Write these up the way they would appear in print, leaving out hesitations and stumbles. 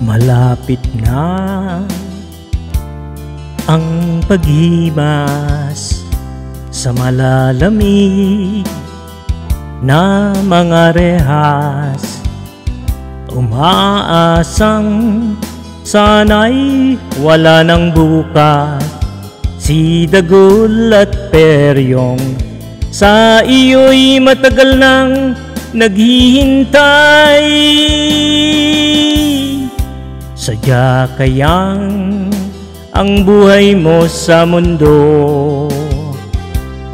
Malapit na ang paghimas sa malalamig na mga rehas. Umaasang sana'y wala ng bukas. Si Dagul at Peryong sa iyo'y matagal nang naghihintay. Sadya kayang ang buhay mo sa mundo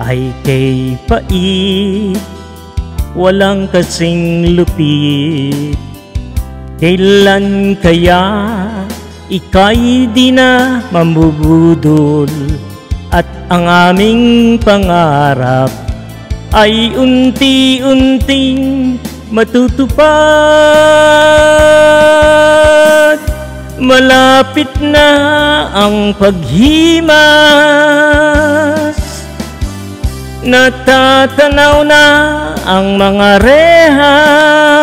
ay kay pait, walang kasing lupit. Kailan kaya ika'y di na mambubudol at ang aming pangarap ay unti-unting matutupad? Malapit na ang paghimas, natatanaw na ang mga rehas.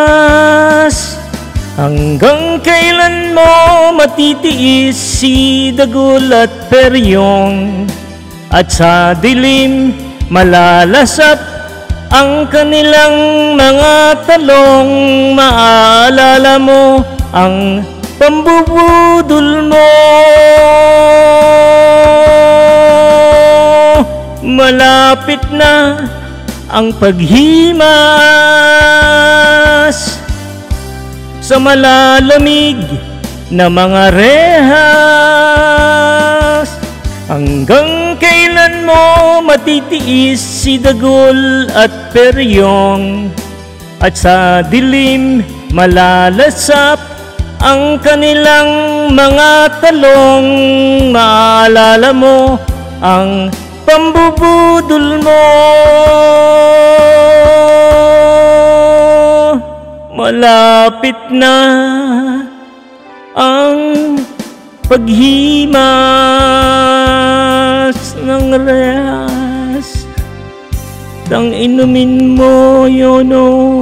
Hanggang kailan mo matitiis si Dagul at Peryong, at sa dilim malalasap ang kanilang mga talong? Maalala mo ang pambubudol mo. Malapit na ang paghimas sa malalamig na mga rehas. Hanggang kailan mo matitiis si Dagul at Peryong, at sa dilim malalasap ang kanilang mga talong? Maalala mo ang pambubudol mo. Malapit na ang paghimas ng rehas. Tang inumin mo yun, oh.